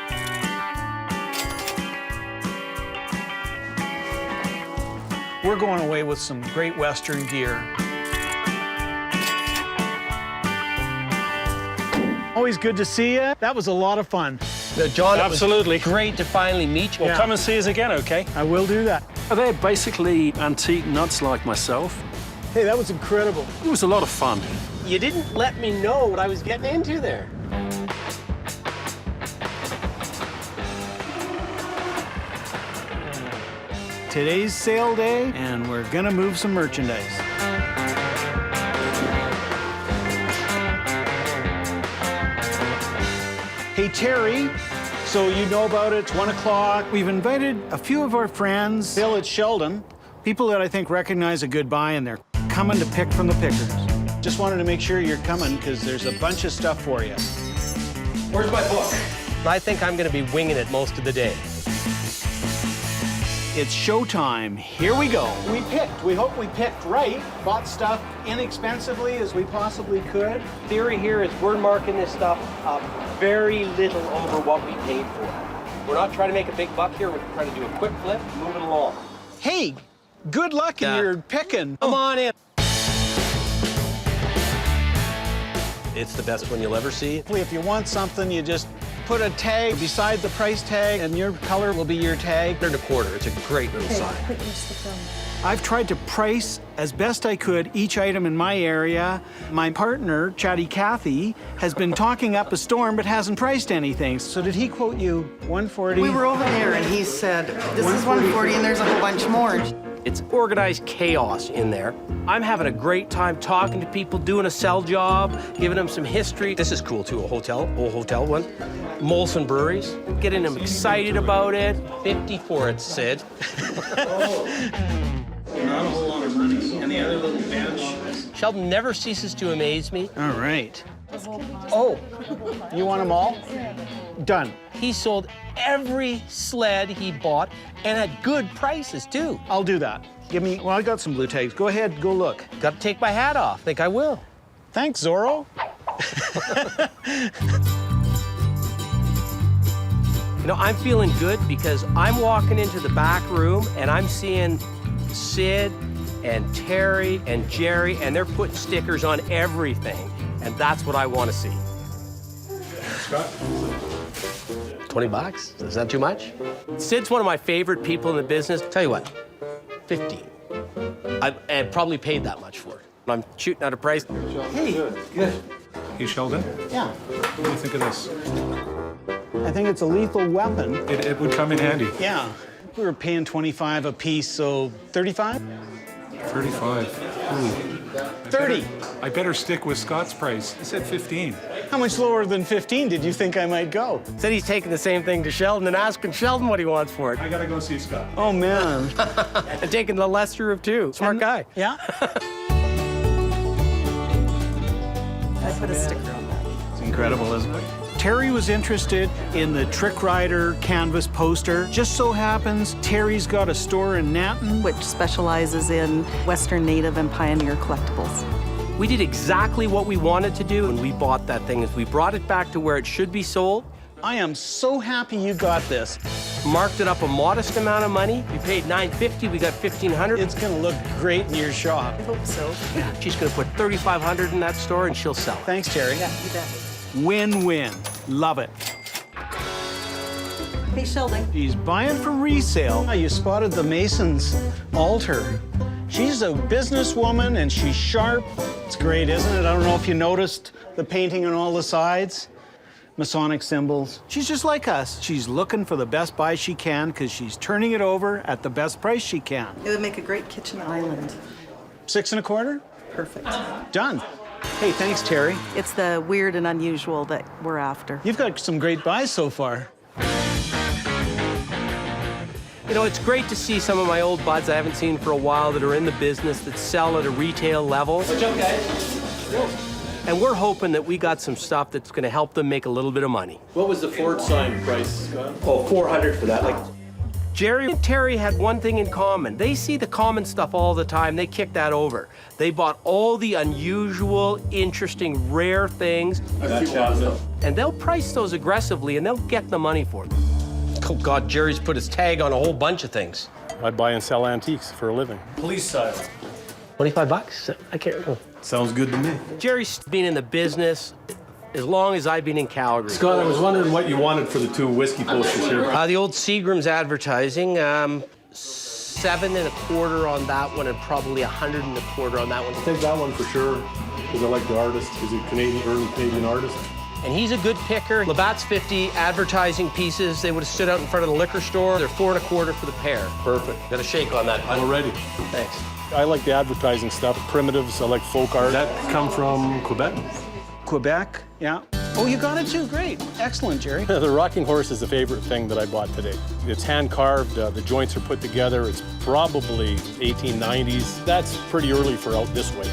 Speaker 6: We're going away with some great Western gear. Always good to see you. That was a lot of fun.
Speaker 2: John,
Speaker 4: Absolutely.
Speaker 2: It was great to finally meet you.
Speaker 4: Well, come and see us again, okay?
Speaker 6: I will do that.
Speaker 4: They're basically antique nuts like myself.
Speaker 6: Hey, that was incredible.
Speaker 4: It was a lot of fun.
Speaker 2: You didn't let me know what I was getting into there.
Speaker 6: Today's sale day, and we're gonna move some merchandise. Hey, Terry, so you know about it, it's 1 o'clock. We've invited a few of our friends, Bill at Sheldon, people that I think recognize a good buy, and they're coming to pick from the pickers. Just wanted to make sure you're coming, because there's a bunch of stuff for you.
Speaker 2: Where's my book? I think I'm gonna be winging it most of the day.
Speaker 6: It's showtime. Here we go. We picked. We hope we picked right. Bought stuff inexpensively as we possibly could.
Speaker 2: Theory here is we're marking this stuff up very little over what we paid for it. We're not trying to make a big buck here. We're trying to do a quick flip, move it along.
Speaker 6: Hey, good luck in your picking.
Speaker 2: Come on in. It's the best one you'll ever see.
Speaker 6: If you want something, you just put a tag beside the price tag, and your color will be your tag.
Speaker 2: $1.25. It's a great little sign.
Speaker 6: I've tried to price as best I could each item in my area. My partner, Chatty Cathy, has been talking up a storm but hasn't priced anything. So did he quote you 140?
Speaker 3: We were over there and he said, this is 140 and there's a whole bunch more.
Speaker 2: It's organized chaos in there. I'm having a great time talking to people, doing a sell job, giving them some history. This is cool too, a hotel, old hotel one. Molson breweries, getting them excited about it. 50 for it, Sid.
Speaker 7: Not a whole lot of money. And the other little bench.
Speaker 2: Sheldon never ceases to amaze me.
Speaker 6: All right. Oh, you want them all? Done.
Speaker 2: He sold every sled he bought, and at good prices, too.
Speaker 6: I'll do that. Give me, well, I got some blue tags. Go ahead, go look.
Speaker 2: Got to take my hat off. Think I will.
Speaker 6: Thanks, Zorro.
Speaker 2: You know, I'm feeling good because I'm walking into the back room and I'm seeing Sid and Terry and Jerry, and they're putting stickers on everything. And that's what I want to see.
Speaker 5: Scott?
Speaker 2: 20 bucks? Is that too much? Sid's one of my favorite people in the business. Tell you what, 15. I probably paid that much for it. I'm shooting out a price.
Speaker 5: Hey, good.
Speaker 8: Hey, Sheldon,
Speaker 6: Yeah,
Speaker 8: what do you think of this?
Speaker 6: I think it's a lethal weapon.
Speaker 8: It would come in handy.
Speaker 6: Yeah, we were paying 25 a piece, so 35?
Speaker 8: 35. Ooh.
Speaker 6: 30.
Speaker 8: I better stick with Scott's price. He said 15.
Speaker 6: How much lower than 15 did you think I might go?
Speaker 2: Said he's taking the same thing to Sheldon and asking Sheldon what he wants for it.
Speaker 8: I gotta go see Scott.
Speaker 6: Oh, man.
Speaker 2: And taking the lesser of two. Smart guy.
Speaker 6: Yeah?
Speaker 3: I put a sticker on that.
Speaker 6: It's incredible, isn't it? Terry was interested in the Trick Rider canvas poster. Just so happens, Terry's got a store in Nanton.
Speaker 3: Which specializes in Western Native and Pioneer collectibles.
Speaker 2: We did exactly what we wanted to do when we bought that thing, is we brought it back to where it should be sold,
Speaker 6: I am so happy you got this.
Speaker 2: marked it up a modest amount of money. We paid $950, we got $1,500.
Speaker 6: It's gonna look great in your shop.
Speaker 3: I hope so.
Speaker 2: She's gonna put $3,500 in that store and she'll sell it.
Speaker 6: Thanks, Terry.
Speaker 3: Yeah, you bet.
Speaker 6: Win-win. Love it.
Speaker 3: Hey, Sheldon.
Speaker 6: She's buying for resale. You spotted the Mason's altar. She's a businesswoman and she's sharp. It's great, isn't it? I don't know if you noticed the painting on all the sides. Masonic symbols. She's just like us. She's looking for the best buy she can because she's turning it over at the best price she can.
Speaker 3: It would make a great kitchen island.
Speaker 6: 6 1/4?
Speaker 3: Perfect.
Speaker 6: Done. Hey, thanks, Terry.
Speaker 3: It's the weird and unusual that we're after.
Speaker 6: You've got some great buys so far.
Speaker 2: You know, it's great to see some of my old buds I haven't seen for a while that are in the business that sell at a retail level. What's up, guys? And we're hoping that we got some stuff that's going to help them make a little bit of money.
Speaker 9: What was the Ford sign price, Scott?
Speaker 2: Oh, $400 for that. Like, Jerry and Terry had one thing in common. They see the common stuff all the time. They kick that over. They bought all the unusual, interesting, rare things. And they'll price those aggressively, and they'll get the money for them. Oh, God, Jerry's put his tag on a whole bunch of things.
Speaker 10: I buy and sell antiques for a living.
Speaker 9: Police style.
Speaker 2: 25 bucks? I can't remember.
Speaker 9: Sounds good to me.
Speaker 2: Jerry's been in the business as long as I've been in Calgary.
Speaker 9: Scott, I was wondering what you wanted for the two whiskey posters here.
Speaker 2: The old Seagram's advertising, 7 1/4 on that one, and probably 100 1/4 on that one.
Speaker 9: I'll take that one for sure, because I like the artist. He's a Canadian, early Canadian artist.
Speaker 2: And he's a good picker. Labatt's 50 advertising pieces. They would have stood out in front of the liquor store. They're 4 1/4 for the pair.
Speaker 9: Perfect.
Speaker 2: Got a shake on that.
Speaker 9: I'm ready.
Speaker 2: Thanks.
Speaker 10: I like the advertising stuff, primitives, I like folk art.
Speaker 9: Does that come from Quebec?
Speaker 6: Quebec, yeah. Oh, you got it too, great. Excellent, Jerry.
Speaker 10: The rocking horse is the favorite thing that I bought today. It's hand carved, the joints are put together. It's probably 1890s. That's pretty early for out this way.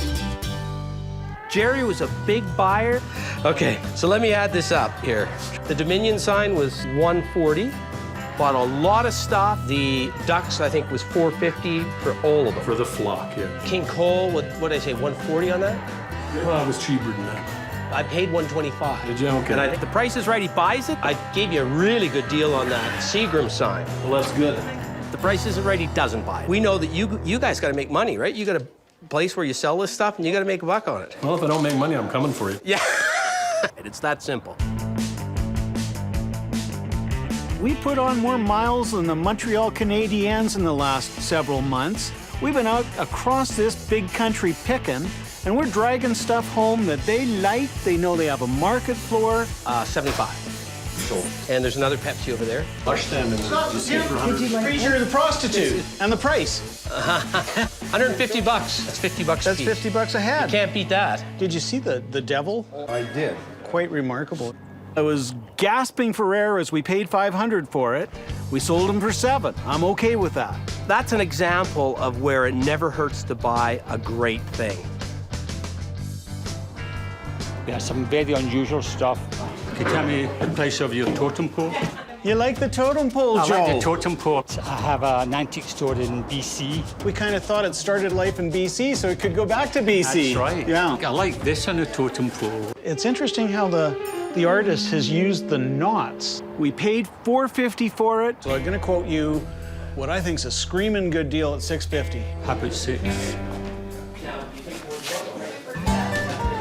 Speaker 2: Jerry was a big buyer. Okay, so let me add this up here. The Dominion sign was $140. Bought a lot of stuff. The ducks, I think, was $450 for all of them.
Speaker 9: For the flock, yeah.
Speaker 2: King Cole, what did I say, $140 on that?
Speaker 9: Well, it was cheaper than that.
Speaker 2: I paid $125.
Speaker 9: Did you? Okay.
Speaker 2: And I think the price is right, he buys it. I gave you a really good deal on that Seagram sign.
Speaker 9: Well, that's good.
Speaker 2: The price isn't right, he doesn't buy it. We know that you guys got to make money, right? You got a place where you sell this stuff and you got to make a buck on it.
Speaker 9: Well, if I don't make money, I'm coming for you.
Speaker 2: Yeah. It's that simple.
Speaker 6: We put on more miles than the Montreal Canadiens in the last several months. We've been out across this big country picking, and we're dragging stuff home that they like. They know they have a market for.
Speaker 2: 75. Sold. And there's another Pepsi over there.
Speaker 9: Lush stand in there. Did you see it for 100?
Speaker 6: Freezer the prostitute. And the price.
Speaker 2: $150. That's $50
Speaker 6: That's
Speaker 2: a piece.
Speaker 6: $50 a head.
Speaker 2: Can't beat that.
Speaker 6: Did you see the devil?
Speaker 5: I did.
Speaker 6: Quite remarkable. I was gasping for air as we paid $500 for it. We sold them for $7. I'm okay with that.
Speaker 2: That's an example of where it never hurts to buy a great thing.
Speaker 11: Yeah, some very unusual stuff. Can you tell me the price of your totem pole?
Speaker 6: You like the totem pole, Joe?
Speaker 11: I like the totem pole. I have an antique store in BC.
Speaker 6: We kind of thought it started life in BC, so it could go back to BC.
Speaker 11: That's right.
Speaker 6: Yeah.
Speaker 11: I like this on the totem pole.
Speaker 6: It's interesting how the artist has used the knots. We paid $450 for it, so I'm gonna quote you what I think is a screaming good deal at $650.
Speaker 11: How about 6?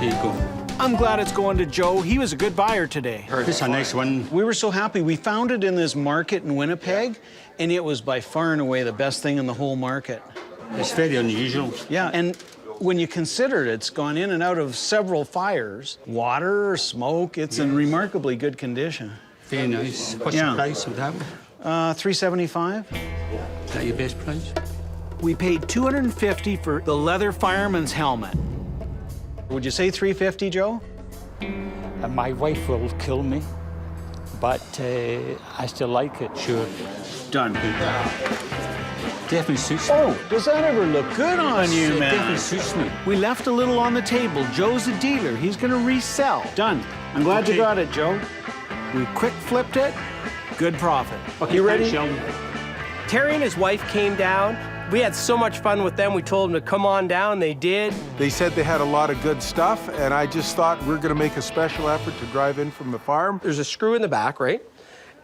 Speaker 11: Here you go.
Speaker 6: I'm glad it's going to Joe. He was a good buyer today.
Speaker 11: This is a nice one.
Speaker 6: We were so happy. We found it in this market in Winnipeg, and it was by far and away the best thing in the whole market.
Speaker 11: It's very unusual.
Speaker 6: Yeah, and when you consider it, it's gone in and out of several fires, water, smoke. It's in remarkably good condition.
Speaker 11: Very nice. What's the price of that one?
Speaker 6: $375.
Speaker 11: Is that your best price?
Speaker 6: We paid $250 for the leather fireman's helmet. Would you say $350, Joe?
Speaker 11: My wife will kill me, but I still like it. Sure.
Speaker 6: Done.
Speaker 11: Definitely suits me.
Speaker 6: Oh, does that ever look good on you,
Speaker 11: It
Speaker 6: man?
Speaker 11: definitely suits me.
Speaker 6: We left a little on the table. Joe's a dealer. He's gonna resell. Done. I'm glad you got it, Joe. We quick flipped it. Good profit.
Speaker 11: Okay,
Speaker 6: you ready?
Speaker 11: Sheldon.
Speaker 2: Terry and his wife came down. We had so much fun with them. We told them to come on down. They did.
Speaker 5: They said they had a lot of good stuff, and I just thought we're going to make a special effort to drive in from the farm.
Speaker 2: There's a screw in the back, right?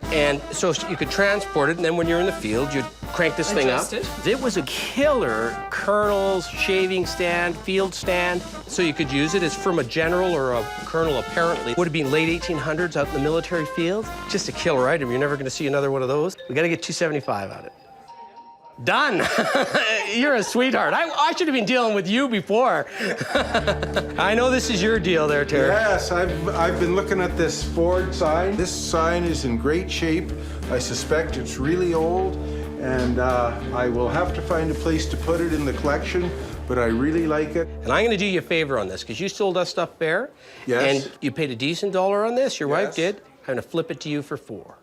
Speaker 2: And so you could transport it, and then when you're in the field, you'd crank this thing up. It was a killer kernels, shaving stand, field stand. So you could use it as from a general or a colonel, apparently. Would have been late 1800s out in the military field. Just a killer item. You're never going to see another one of those. We got to get $275 on it. Done. You're a sweetheart. I should have been dealing with you before. I know this is your deal there, Terry.
Speaker 5: Yes, I've been looking at this Ford sign. This sign is in great shape. I suspect it's really old, and I will have to find a place to put it in the collection, but I really like it.
Speaker 2: And I'm going to do you a favor on this, because you sold us stuff fair.
Speaker 5: Yes.
Speaker 2: And you paid a decent dollar on this. Your wife
Speaker 5: Yes.
Speaker 2: did. I'm going to flip it to you for $4.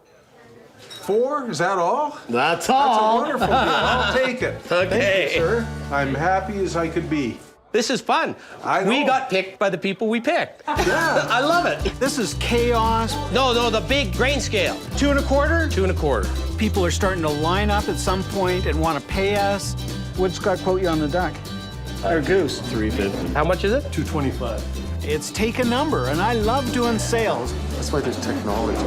Speaker 5: 4? Is that all?
Speaker 2: That's
Speaker 5: That's a wonderful deal. I'll take it.
Speaker 2: Okay.
Speaker 5: Thank you, sir. I'm happy as I could be.
Speaker 2: This is fun.
Speaker 5: I know.
Speaker 2: We got picked by the people we picked.
Speaker 5: Yeah.
Speaker 2: I love it.
Speaker 6: This is chaos.
Speaker 2: No, the big grain scale.
Speaker 6: 2 1/4?
Speaker 2: 2 1/4.
Speaker 6: People are starting to line up at some point and want to pay us. What'd Scott quote you on the duck? Or goose?
Speaker 9: $350.
Speaker 2: How much is it?
Speaker 9: $225.
Speaker 6: It's take a number, and I love doing sales.
Speaker 9: That's why there's technology.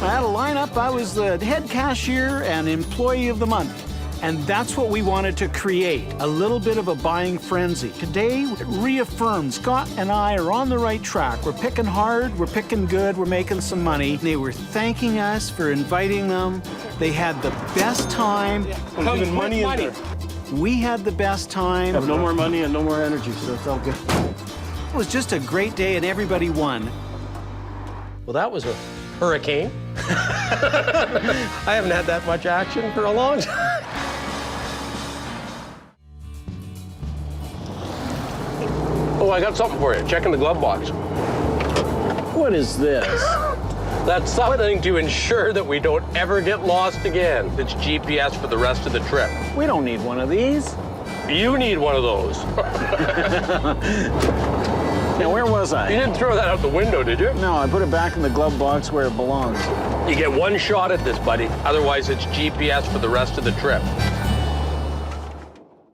Speaker 6: I had a lineup. I was the head cashier and employee of the month. And that's what we wanted to create, a little bit of a buying frenzy. Today, it reaffirmed Scott and I are on the right track. We're picking hard, we're picking good, we're making some money. They were thanking us for inviting them. They had the best time.
Speaker 2: Come
Speaker 9: Even money in there.
Speaker 6: We had the best time.
Speaker 9: Have no more money and no more energy, so it's all good.
Speaker 6: It was just a great day and everybody won.
Speaker 2: Well, that was a hurricane. I haven't had that much action for a long time. Oh, I got something for you. Check in the glove box.
Speaker 6: What is this?
Speaker 2: That's something to ensure that we don't ever get lost again. It's GPS for the rest of the trip.
Speaker 6: We don't need one of these.
Speaker 2: You need one of those.
Speaker 6: Now, where was
Speaker 2: You
Speaker 6: I?
Speaker 2: didn't throw that out the window, did you?
Speaker 6: No, I put it back in the glove box where it belongs.
Speaker 2: You get one shot at this, buddy. Otherwise, it's GPS for the rest of the trip.